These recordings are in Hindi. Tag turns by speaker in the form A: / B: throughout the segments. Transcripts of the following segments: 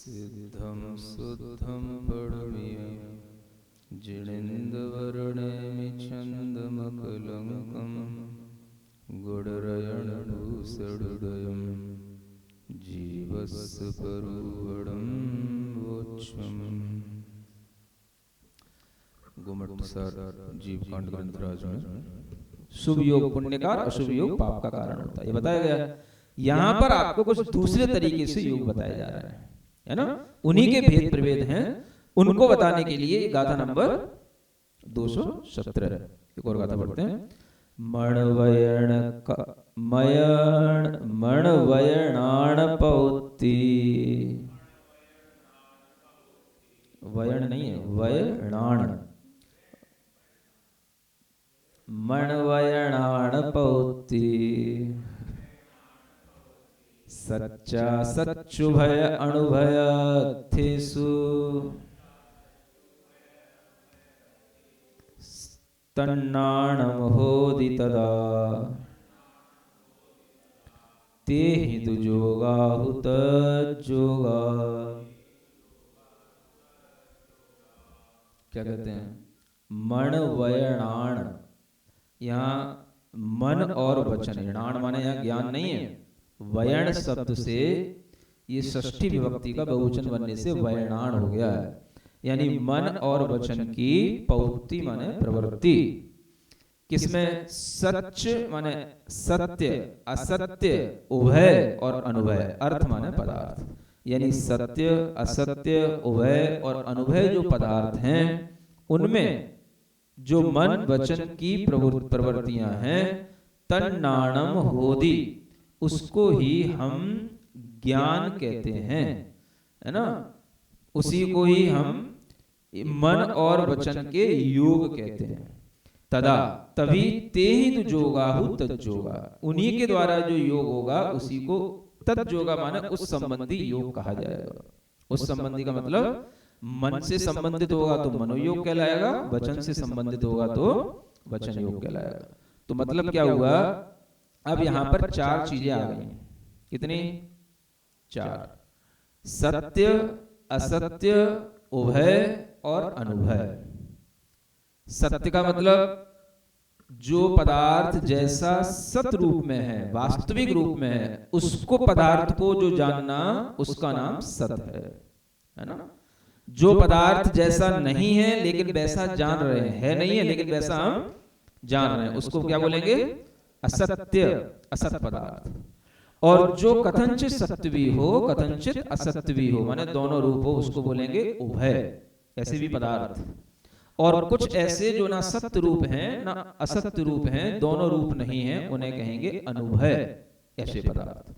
A: सिद्धं शुद्धं पढमियं जिणेन्द्रवर्णेमि छन्दमकलङ्कं गुडरयणभूषडुदयं जीवस्य परुवडं वोच्छम्। गोमठसार जीव कांड ग्रंथराज में
B: शुभ योग पुण्य का, अशुभ योग पाप का कारण होता है, ये बताया गया। यहाँ पर आपको कुछ दूसरे तरीके से योग बताया जा रहा है ना। उन्हीं के भेद प्रभेद हैं, उनको बताने के लिए गाथा नंबर 217 एक और गाथा पढ़ते हैं। मणवयणाण पौती, वयण नहीं है, वयणाण, मणवयणाण पौती, सच्चा सच्चुभय अणुभय थेसु, तन्नाणम होदि तदा, ते हि दुजोगाहुत जोगा। क्या कहते हैं? मणवयणाण, यहाँ मन और वचन, णाण माने यहाँ ज्ञान नहीं है, वयण शब्द से ये षष्ठी विभक्ति का बहुवचन बनने से वयणाण हो गया है। यानी मन और वचन की पौत्ति माने प्रवृत्ति, किसमें? सच माने सत्य, असत्य, उभय और अनुभय, अर्थ माने पदार्थ। यानी सत्य, असत्य, उभय और अनुभय जो पदार्थ हैं, उनमें जो मन वचन की प्रवृत्तियां हैं, तन्नाणम होदि, उसको ही हम ज्ञान कहते हैं, है ना। उसी को ही हम मन और वचन के योग कहते हैं। तदा, तभी, ते ही जोगाहु तज्जोगा, उन्हीं के द्वारा जो योग होगा उसी को तज्जोगा माने उस संबंधी योग कहा जाएगा। उस संबंधी का मतलब मन से संबंधित होगा तो मनोयोग कहलाएगा, वचन से संबंधित होगा तो वचन योग कहलाएगा। तो मतलब क्या हुआ? अब यहां पर चार चीजें आ गई। कितनी? चार। सत्य, असत्य, उभय और अनुभय। सत्य का मतलब जो पदार्थ जैसा सत रूप में है, वास्तविक रूप में है, उसको पदार्थ को जो जानना, उसका नाम सत है ना। जो पदार्थ जैसा नहीं है लेकिन वैसा जान रहे हैं, है नहीं है लेकिन वैसा हम जान रहे हैं, उसको क्या बोलेंगे? असत्य, असत पदार्थ। और जो कथनचित सत्य भी हो, कथनचित असत्य भी हो, माने दोनों रूप हो, उसको बोलेंगे उभय, ऐसे भी पदार्थ। और कुछ ऐसे जो ना सत्य रूप हैं ना असत्य रूप हैं, दोनों रूप नहीं हैं, उन्हें कहेंगे अनुभय, ऐसे पदार्थ।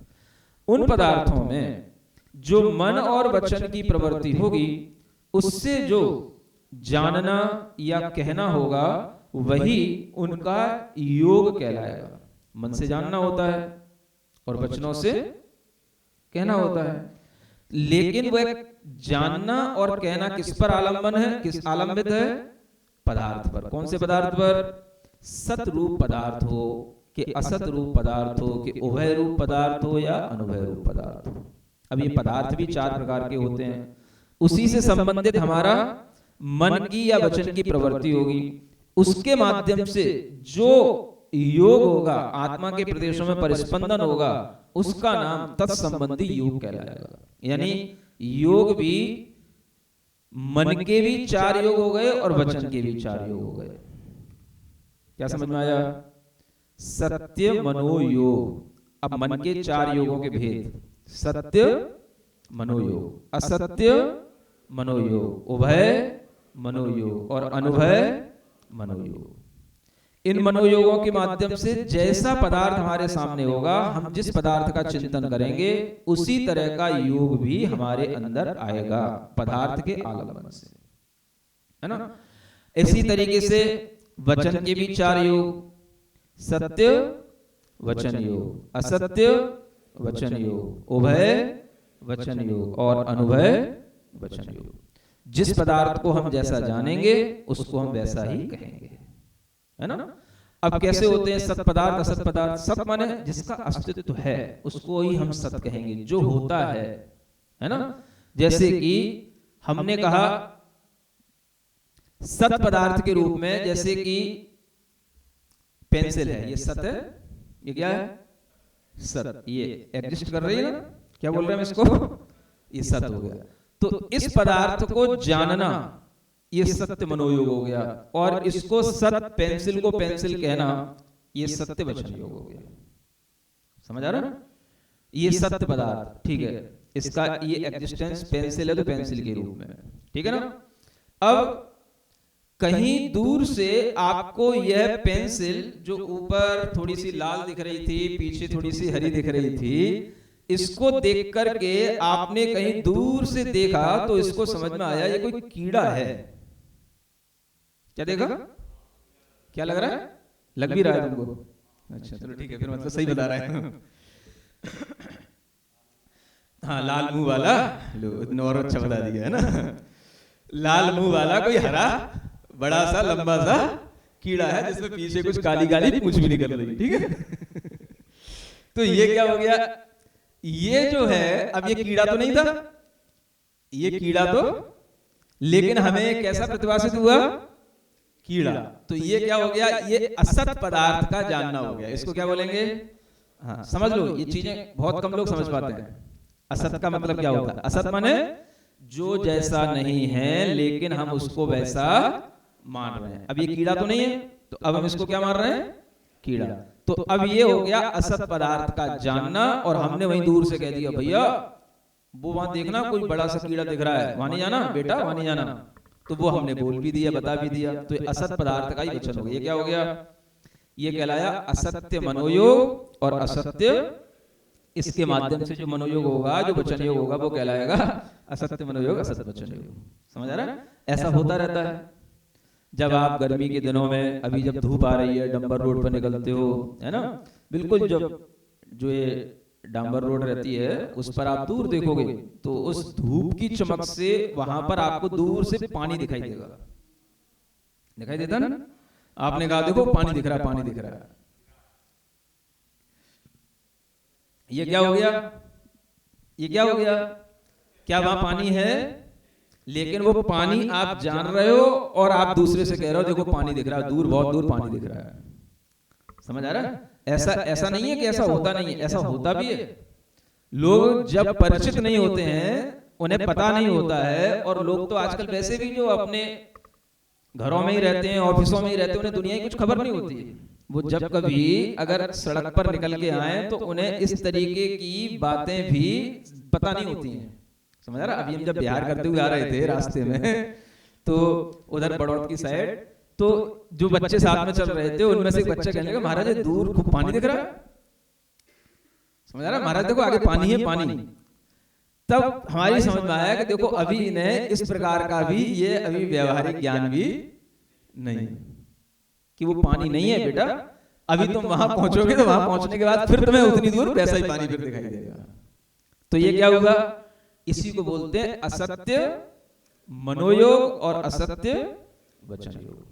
B: उन पदार्थों में जो मन और वचन की प्रवृत्ति होगी, उससे जो जानना या कहना होगा, वही उनका योग कहलाएगा। मन से जानना होता है और वचनों से कहना होता है, लेकिन वह जानना और कहना किस पर आलंबन है, किस आलंबित है? पदार्थ पर। कौन से पदार्थ पर? सत रूप पदार्थ हो कि असत रूप पदार्थ हो कि उभय रूप पदार्थ हो या अनुभय रूप पदार्थ हो। अब ये पदार्थ भी चार प्रकार के होते हैं। उसी से संबंधित हमारा मन की या वचन की प्रवृत्ति होगी, उसके माध्यम से जो योग होगा, आत्मा के प्रदेशों में परिस्पंदन होगा, उसका नाम तत्संबंधी योग कहलाएगा। यानी योग भी, मन के भी चार योग हो गए और वचन के भी चार योग हो गए। क्या समझ में आया? सत्य मनोयोग। अब मन के चार योगों के भेद: सत्य मनोयोग, असत्य मनोयोग, उभय मनोयोग और अनुभय मनोयोग। इन मनोयोगों के माध्यम से जैसा पदार्थ हमारे सामने होगा, हम जिस पदार्थ का चिंतन करेंगे, उसी तरह का योग भी हमारे अंदर आएगा, पदार्थ के आलंबन से, है ना। इसी तरीके से वचन के भी चार योग: सत्य वचन योग, असत्य वचन योग, उभय वचन योग और अनुभय वचन योग। जिस पदार्थ को हम जैसा जानेंगे, उसको हम वैसा ही कहेंगे, है ना। अब कैसे होते हैं सत पदार्थ, असत पदार्थ? सत माने जिसका अस्तित्व है, उसको ही हम सत कहेंगे, जो होता है ना। जैसे कि हमने कहा सत पदार्थ के रूप में, जैसे कि पेंसिल है, ये सत है, ये क्या है, सत, ये एग्जिस्ट कर रही है ना, क्या बोल रहे हैं इसको, ये सत हो गया। तो इस पदार्थ को जानना ये सत्य मनोयोग हो गया, और इसको सत, पेंसिल को पेंसिल कहना ये सत्य वचन योग हो गया। समझ आ रहा है? ये सत्य पदार्थ, ठीक है, इसका ये एग्जिस्टेंस पेंसिल है तो पेंसिल के रूप में, ठीक है ना। अब कहीं दूर से आपको यह पेंसिल जो ऊपर थोड़ी सी लाल दिख रही थी, पीछे थोड़ी सी हरी दिख रही थी, इसको देख करके आपने कहीं दूर से देखा तो इसको समझ में आया ये कोई कीड़ा है। क्या देखा, क्या लग रहा है, लग भी रहा है तुमको, अच्छा चलो ठीक है, फिर मतलब सही बता रहा है। हाँ, लाल मुंह वाला, लो इतना और अच्छा बता दिया है ना, लाल मुंह वाला कोई हरा बड़ा सा लंबा सा कीड़ा है जिसमें पीछे कुछ काली काली पूंछ भी निकल रही, ठीक है। तो ये क्या हो गया, ये जो है, अब ये कीड़ा तो नहीं था, ये कीड़ा तो, लेकिन हमें कैसा प्रतिभासित हुआ, कीड़ा। तो ये क्या हो गया, ये असत पदार्थ का जानना हो गया। इसको क्या बोलेंगे, हाँ समझ लो, ये चीजें बहुत कम लोग समझ पाते हैं। असत का मतलब क्या होता है, असत माने जो जैसा नहीं है लेकिन हम उसको वैसा मान रहे हैं। अब ये कीड़ा तो नहीं है, तो अब हम इसको क्या मान रहे हैं, कीड़ा। तो अब ये हो गया असत पदार्थ का जानना, और हमने वहीं दूर से कह दिया भैया वो वहां देखना कोई बड़ा सा कीड़ा दिख रहा है, वहां नहीं जाना बेटा, वहां नहीं जाना। तो वो हमने बोल भी दिया, बता भी दिया, तो ये असत पदार्थ का ही वचन हो गया। ये क्या हो गया, ये कहलाया असत्य मनोयोग, और असत्य, इसके माध्यम से जो मनोयोग होगा, जो वचन योग होगा, वो कहलाएगा असत्य मनोयोग, असत्य वचन योग। समझ आ रहा है? ऐसा होता रहता है। जब आप गर्मी के दिनों में, अभी जब धूप आ रही है, डंबर रोड पर निकलते हो, है ना, बिल्कुल जब जो ये डांबर रोड रहती है उस पर आप दूर देखोगे तो उस धूप की चमक से वहां पर आपको दूर से पानी दिखाई देगा, दिखाई देता ना, आपने कहा देखो पानी दिख रहा है, पानी दिख रहा है। ये क्या हो गया, ये क्या हो गया, क्या वहां पानी है, लेकिन वो पानी आप जान रहे हो और आप दूसरे से कह रहे हो देखो पानी दिख रहा है, दूर, बहुत दूर पानी दिख रहा है। समझ आ रहा है? ऐसा नहीं है कि ऐसा होता नहीं है, ऐसा होता भी है। लोग जब परिचित नहीं होते हैं, उन्हें पता नहीं होता है, और लोग तो आजकल वैसे भी जो अपने घरों में ही रहते हैं, ऑफिसों में ही रहते हैं, उन्हें दुनिया की कुछ खबर नहीं होती है। वो जब कभी अगर सड़क पर निकल के आए तो उन्हें इस तरीके की बातें भी पता नहीं होती हैं। समझ रहा? अभी हम जब बिहार करते हुए आ रहे थे रास्ते में, तो उधर बड़ौद की साइड, तो जो बच्चे साथ में चल रहे थे उनमें से एक बच्चा कहने लगा महाराज दूर खूब पानी दिख रहा है। समझ रहा? महाराज देखो आगे पानी है, पानी। तब हमारी समझ में आया कि देखो अभी इन्हें इस प्रकार का भी ये अभी व्यवहारिक ज्ञान भी नहीं कि वो पानी नहीं है बेटा, अभी तुम वहां पहुंचोगे तो वहां पहुंचने के बाद फिर तुम्हें उतनी दूर वैसा ही पानी फिर दिखाई देगा। तो ये क्या होगा, इसी को बोलते हैं असत्य मनोयोग और असत्य वचन योग।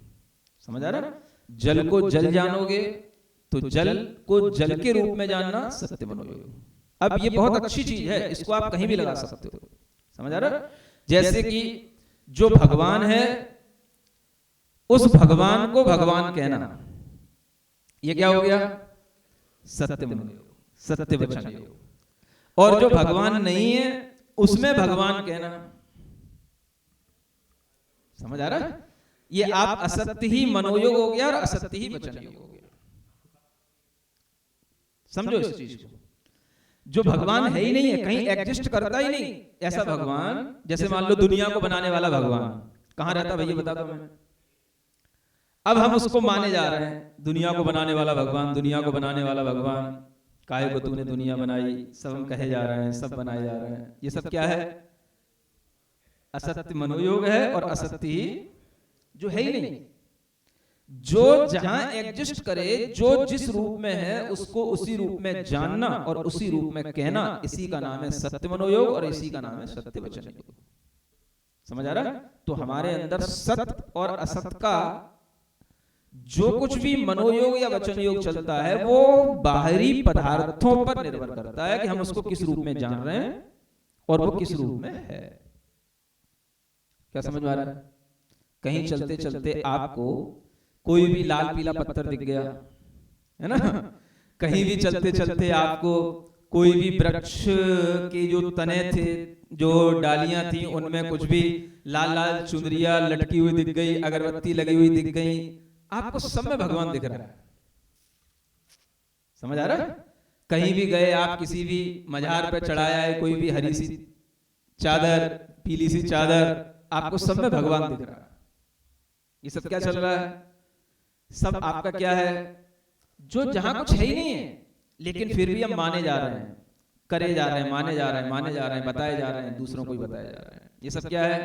B: समझ आ रहा है? जल को जल जानोगे तो जल को जल के रूप में जानना सत्य मनोयोग। अब ये बहुत अच्छी चीज है, इसको आप कहीं भी लगा सकते हो। समझ आ रहा है? जैसे कि जो भगवान है उस भगवान को भगवान कहना, ये क्या हो गया, सत्य मनोयोग, सत्य वचन योग। और जो भगवान नहीं है उसमें भगवान कहना। समझ आ रहा है? ये आप असत्य ही मनोयोग हो गया और असत्य ही वचन योग हो गया। समझो इस चीज को। जो भगवान है ही नहीं है, कहीं एग्जिस्ट करता ही नहीं ऐसा भगवान, जैसे मान लो दुनिया को बनाने वाला भगवान कहां रहता भैया बता दो मैं। अब हम उसको माने जा रहे हैं, दुनिया को बनाने वाला भगवान, दुनिया को बनाने वाला भगवान, काहे को तूने दुनिया बनाई, सब हम कहे जा रहे हैं, सब बनाए जा रहे हैं। ये सब क्या है, असत्य मनोयोग है और असत्य ही जो है ही नहीं। जो जहां एग्जिस्ट करे, जो जिस रूप में है उसको उसी रूप में जानना और उसी रूप में कहना, इसी का नाम है सत्य मनोयोग और इसी का नाम है सत्य वचन योग। समझ आ रहा है? तो हमारे अंदर सत्य और असत्य का जो कुछ भी मनोयोग या वचन योग चलता है वो बाहरी पदार्थों पर निर्भर करता है कि हम उसको किस रूप में जान रहे हैं और वो किस रूप में है। क्या समझ में आ रहा है? कहीं चलते चलते आपको कोई भी लाल पीला पत्थर दिख गया, है ना, कहीं भी चलते चलते आपको कोई भी वृक्ष के जो तने थे, जो डालियां थी, उनमें कुछ भी लाल लाल चुनरिया लटकी हुई दिख गई, अगरबत्ती लगी हुई दिख गई, आपको सब में भगवान दिख रहा है। समझ आ रहा है? कहीं भी गए आप, किसी भी मजार पे चढ़ाया है कोई भी हरी सी चादर, पीली सी चादर, आपको सब में भगवान दिख रहा है। ये सब क्या चल रहा है? सब आपका क्या है? जो जहां कुछ है ही नहीं है, लेकिन फिर भी हम माने जा रहे हैं, करे जा रहे हैं, माने जा रहे हैं, माने जा रहे हैं, बताए जा रहे हैं, दूसरों को भी बताए जा रहे हैं। ये सब क्या है?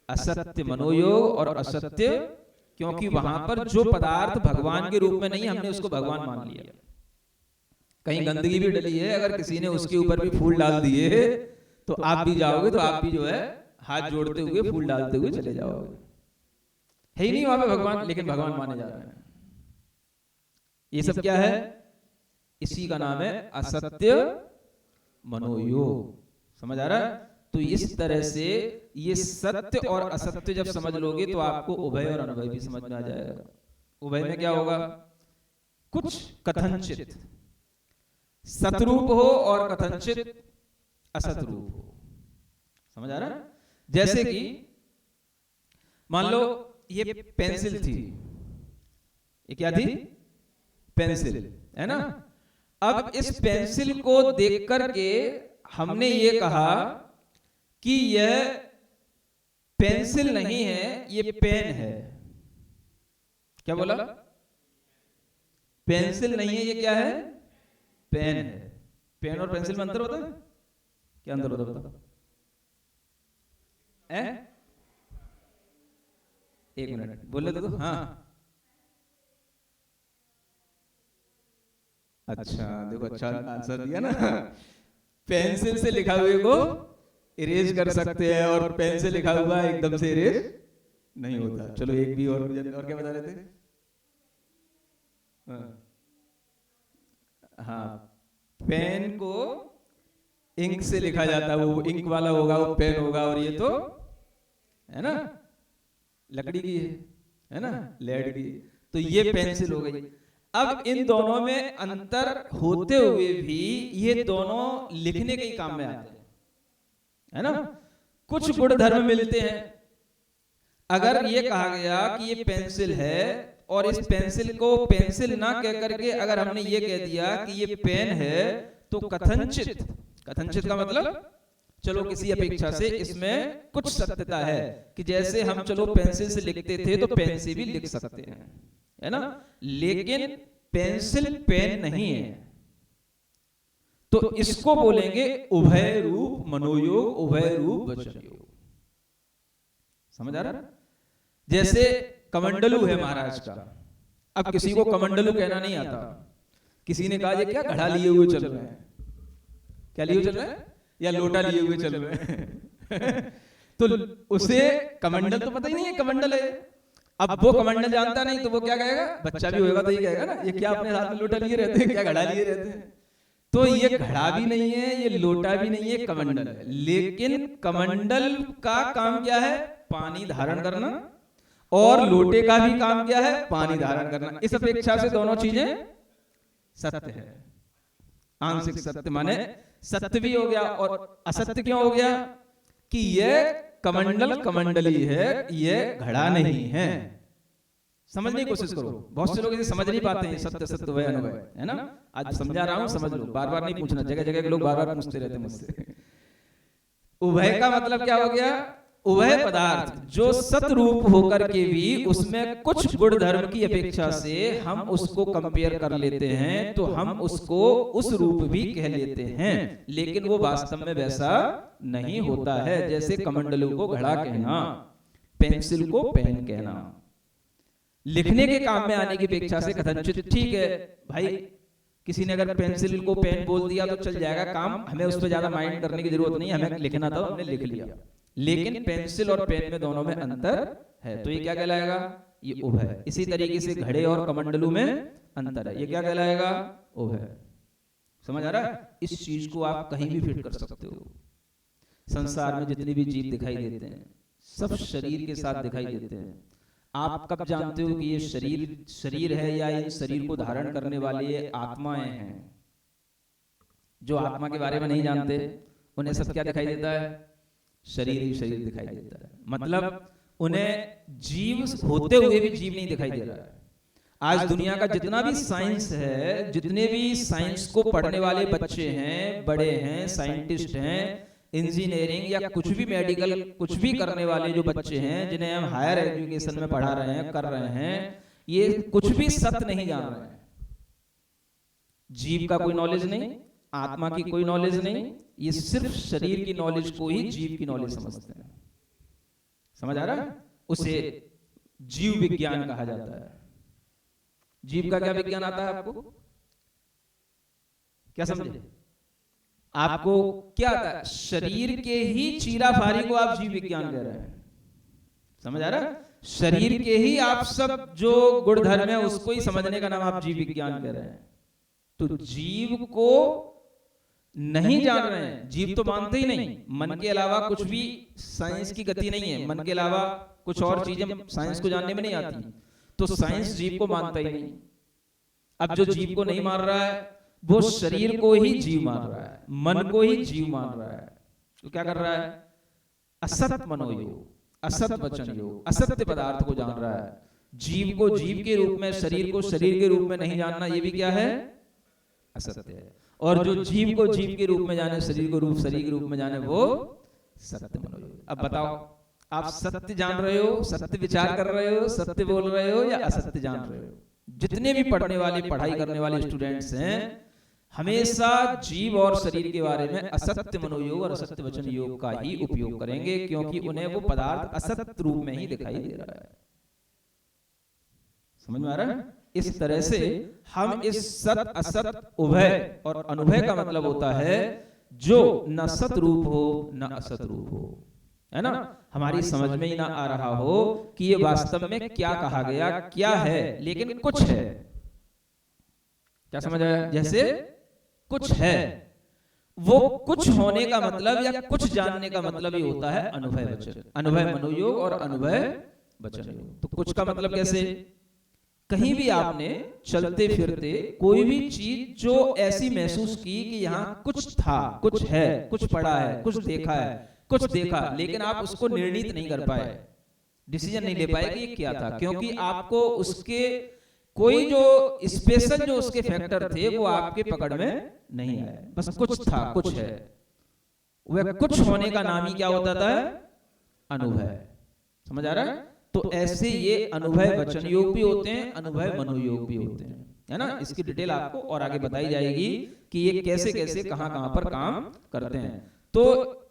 B: असत्य मनोयोग और असत्य, क्योंकि वहां पर जो पदार्थ भगवान के रूप में नहीं, हमने उसको भगवान मान लिया। कहीं गंदगी भी डली है, अगर किसी ने उसके ऊपर भी फूल डाल दिए तो आप भी जाओगे, तो आप भी जो है हाथ जोड़ते हुए फूल डालते हुए चले जाओगे। है ही नहीं वहां पे भगवान, लेकिन भगवान माने जा रहे हैं। ये सब क्या है? इसी का नाम है असत्य मनोयोग। समझ आ रहा है? तो इस तरह से ये सत्य और असत्य जब समझ लोगे तो आपको उभय और अनुभय भी समझ में आ जाएगा। उभय में क्या होगा? कुछ कथनचित सतरूप हो और कथनचित असतरूप हो। समझ आ रहा है? जैसे कि मान लो ये पेंसिल थी, ये क्या थी? पेंसिल, है ना। अब इस पेंसिल को देख करके हमने ये कहा कि यह पेंसिल नहीं है, ये पेन है। क्या बोला? पेंसिल नहीं है, ये क्या है? पेन है। पेन और पेंसिल में अंतर होता है? क्या अंतर होता है बताओ? एक मिनट बोले तो। हाँ, अच्छा देखो, अच्छा आंसर दिया ना। पेंसिल से लिखा हुए को इरेज कर सकते हैं और पेन से लिखा हुआ एकदम से इरेज नहीं होता। चलो एक भी और क्या बता रहे थे? हाँ, पेन को इंक से लिखा जाता है, वो इंक वाला होगा, वो पेन होगा, और ये तो है ना लकड़ी की है ना, लेड की। तो ये पेंसिल हो गई। अब इन दोनों में अंतर होते हुए भी ये दोनों लिखने के काम में आते हैं, है ना। कुछ गुण धर्म मिलते हैं। अगर ये कहा गया कि ये पेंसिल है और इस पेंसिल को पेंसिल ना कह करके अगर हमने ये कह दिया कि ये पेन है, तो कथनचित, कथनचित का मतलब चलो किसी अपेक्षा से इसमें कुछ सत्यता है कि जैसे हम चलो पेंसिल से लिखते थे तो पेन से भी लिख सकते हैं, है ना। लेकिन पेंसिल पेन नहीं है, तो इसको बोलेंगे उभय रूप मनोयोग, उभय रूप वचन योग। समझ आ रहा है? जैसे कमंडलू है महाराज का। अब किसी को कमंडलू कहना नहीं आता। किसी ने कहा ये क्या घड़ा लिए हुए चल रहे हैं? क्या लिए हुए चल रहे हैं? या लोटा लिए हुए चल रहे हैं? तो उसे कमंडल तो पता ही नहीं है कमंडल है। अब वो कमंडल जानता नहीं तो वो क्या कहेगा? बच्चा भी होगा तो ये कहेगा ना, ये क्या अपने हाथ में लोटा लिए रहते हैं, क्या घड़ा लिए रहते हैं? तो ये घड़ा भी नहीं है, ये लोटा भी नहीं है, कमंडल है। लेकिन कमंडल का काम क्या है? पानी धारण करना। और लोटे का भी काम क्या है? पानी धारण करना। इस अपेक्षा से दोनों चीजें सत्य है। आंशिक सत्य माने सत्य भी हो गया और असत्य क्यों हो गया? कि यह कमंडल कमंडली है, यह घड़ा नहीं है। समझने की कोशिश करो। बहुत से लोग इसे समझ नहीं पाते हैं, सत्य सत्य वह अनुभव, है ना। आज समझा रहा हूं, समझ लो, बार बार नहीं पूछना। जगह जगह के लोग बार बार पूछते रहते मुझसे। उभय का मतलब क्या हो गया? उभय पदार्थ जो सतरूप होकर के भी उसमें कुछ गुण धर्म की अपेक्षा से हम उसको कंपेयर कर लेते हैं, तो हम उसको उस रूप भी कह लेते हैं, लेकिन वो वास्तव में वैसा नहीं होता है। जैसे कमंडलू को घड़ा कहना, पेंसिल को पेन कहना। लिखने के काम में आने की अपेक्षा से कथनचित ठीक है भाई, किसी ने अगर पेंसिल को पेन बोल दिया तो चल जाएगा काम, हमें उस पर ज्यादा माइंड करने की जरूरत नहीं, हमें लिखना था हमने लिख लिया। लेकिन पेंसिल और पेन में दोनों में अंतर है, तो ये क्या कहलाएगा? ये उभय। इसी तरीके से घड़े और कमंडलू में अंतर है, ये क्या कहलाएगा? उभय। समझ आ रहा है? इस चीज को आप कहीं भी फिट कर सकते हो। संसार में जितने भी जीव दिखाई देते हैं सब शरीर के साथ दिखाई देते हैं। आप कब जानते हो कि ये शरीर है या इन शरीर को धारण करने वाले ये आत्माएं हैं? जो आत्मा के बारे में नहीं जानते उन्हें सब क्या दिखाई देता है? शरीर ही शरीर दिखाई देता है। मतलब उन्हें जीव होते हुए भी जीव नहीं दिखाई दे रहा है। आज दुनिया का जितना भी साइंस है, जितने भी साइंस को पढ़ने वाले बच्चे हैं, बड़े हैं, साइंटिस्ट हैं, इंजीनियरिंग या कुछ भी मेडिकल कुछ भी करने वाले जो बच्चे हैं जिन्हें हम हायर एजुकेशन में पढ़ा रहे हैं, कर रहे हैं, ये कुछ भी सत्य नहीं जान रहे हैं। जीव का कोई नॉलेज नहीं, आत्मा की कोई नॉलेज नहीं, ये सिर्फ शरीर की नॉलेज को ही जीव की नॉलेज समझते हैं। समझ आ रहा है? उसे जीव विज्ञान कहा जाता है। जीव का क्या विज्ञान आता है आपको? क्या समझे? आपको क्या आता है? शरीर के ही चीराफारी को आप जीव विज्ञान कह रहे हैं। समझ आ रहा है? शरीर के ही आप सब जो गुणधर्म है उसको ही समझने का नाम आप जीव विज्ञान कह रहे हैं। तो जीव को नहीं जान रहे हैं, जीव तो मानते ही नहीं। मन के अलावा कुछ भी साइंस की गति नहीं है, मन के अलावा कुछ और चीजें साइंस को जानने में नहीं आती, तो साइंस जीव को मानता ही नहीं। अब जो जीव को नहीं मान रहा है वो शरीर को ही जीव मान रहा है, मन को ही जीव मान रहा है। तो क्या कर रहा है? असत मनोयोग, असत वचन योग, असत्य पदार्थ को जान रहा है। जीव को जीव के रूप में, शरीर को शरीर के रूप में नहीं जानना, ये भी क्या है? असत्य है। और जो जीव को जीव के रूप में जाने, शरीर को शरीर के रूप में जाने, वो सत्य मनोयोग। अब बताओ, आप सत्य जान रहे हो, सत्य विचार कर रहे हो, सत्य बोल रहे हो या असत्य जान रहे हो? जितने भी पढ़ने वाले, पढ़ाई करने वाले स्टूडेंट्स हैं, हमेशा जीव और शरीर के बारे में असत्य मनोयोग और असत्य वचन योग का ही उपयोग करेंगे, क्योंकि उन्हें वो पदार्थ असत्य रूप में ही दिखाई दे रहा है। समझ में आ रहा है? इस तरह से हम इस सत असत उभय, और अनुभय का मतलब होता है जो न सत रूप हो न असत रूप हो, है ना? हमारी समझ में ही ना आ रहा हो कि ये वास्तव में क्या कहा गया, क्या है, लेकिन कुछ है। क्या समझ आया? जैसे कुछ है, वो कुछ होने का मतलब या कुछ जानने का मतलब ही होता है अनुभय वचन, अनुभय मनोयोग और अनुभय वचन योग। तो कुछ का मतलब कैसे? कहीं भी आपने चलते फिरते कोई भी चीज जो ऐसी महसूस की कि यहाँ कुछ था, कुछ है, कुछ पड़ा है, कुछ देखा है, कुछ देखा, लेकिन आप उसको निर्णित नहीं कर पाए, डिसीजन नहीं ले पाए कि ये क्या था, क्योंकि आपको उसके कोई जो स्पेशल जो उसके फैक्टर थे वो आपके पकड़ में नहीं आए। बस कुछ था, कुछ है। वह कुछ होने का नाम ही क्या होता था? अनुभव। समझ आ रहा है? तो ऐसे ये अनुभव वचन योग भी होते हैं, अनुभव मनोयोग भी होते हैं, है ना? इसकी डिटेल आपको और आगे बताई जाएगी कि ये कैसे कैसे कहां कहां पर काम करते हैं। तो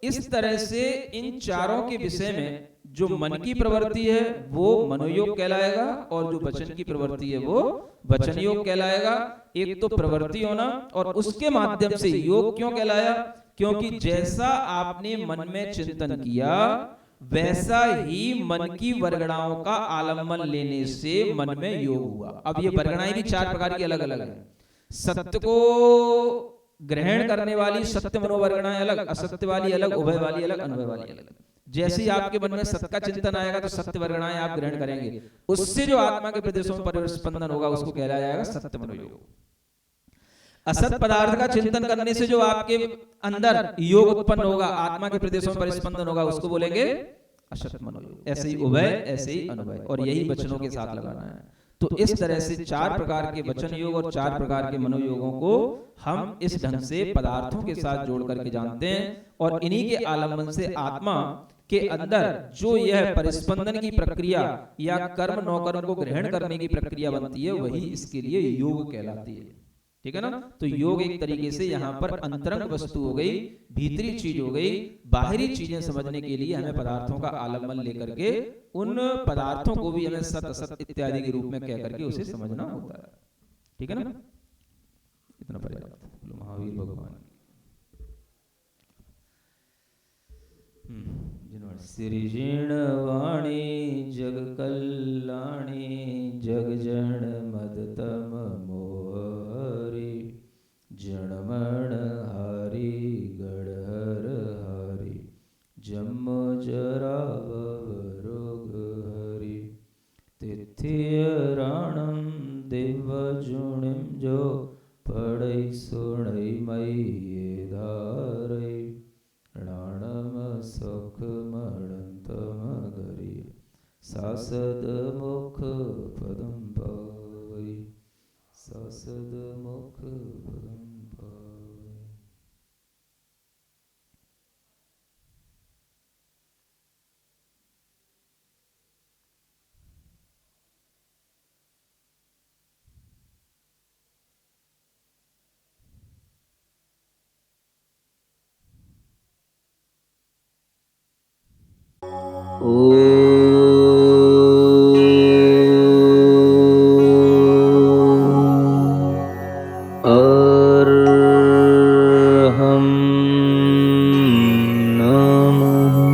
B: इस तरह से इन चारों के विषय में जो मन की प्रवृत्ति है वो मनोयोग कहलाएगा, और जो वचन की प्रवृत्ति है वो वचन योग कहलाएगा। एक तो प्रवृत्ति होना, और उसके माध्यम से योग क्यों कहलाया? क्योंकि जैसा आपने मन में चिंतन किया वैसा ही मन की वर्गणाओं का आलम्बन लेने से मन में योग हुआ। अब ये वर्गणाएं भी चार प्रकार की अलग अलग है। सत्य को ग्रहण करने वाली सत्य मनोवर्गणाएं अलग, असत्य वाली अलग, उभय वाली अलग, अनुभव वाली अलग। जैसे ही आपके मन में सत्य का चिंतन आएगा तो सत्य वर्गणाएं आप ग्रहण करेंगे, उससे जो आत्मा के प्रदेशों में परिस्पंदन होगा उसको कहलाया जाएगा सत्य मनोयोग। असत पदार्थ का चिंतन करने से जो आपके अंदर योग उत्पन्न होगा, आत्मा के प्रदेशों में परिस्पंदन होगा, उसको बोलेंगे असत मनोयोग। ऐसे ही उभय, ऐसे ही अनुभय, और यही वचनों के साथ लगाना है। तो इस तरह से चार प्रकार के वचन योग और चार प्रकार के मनोयोगों को हम इस ढंग से पदार्थों के साथ जोड़ करके जानते हैं, और इन्हीं के आलम्बन से आत्मा के अंदर जो यह परिस्पंदन की प्रक्रिया या कर्म नौकर्म को ग्रहण करने की प्रक्रिया बनती है, वही इसके लिए योग कहलाती है। ठीक है ना? तो योग एक तरीके से यहाँ पर अंतरंग वस्तु हो गई, भीतरी चीज हो गई। बाहरी चीजें समझने के लिए हमें पदार्थों का आलम्बन लेकर के उन पदार्थों को भी हमें सत असत इत्यादि के रूप में कह करके उसे समझना होता है। ठीक है ना? इतना पर्याप्त। महावीर भगवान सृजण वाणी जग कल्याणी जग जन मदतम मोहरी जनमण हरि गढ़हर हरि जुणिम जो पढ़ई सुणई मई धारई णाणम सुख मणंतम गरी सासद मुख पदम पावई सासद मुख पदम पावई।
C: अर्हं नमः।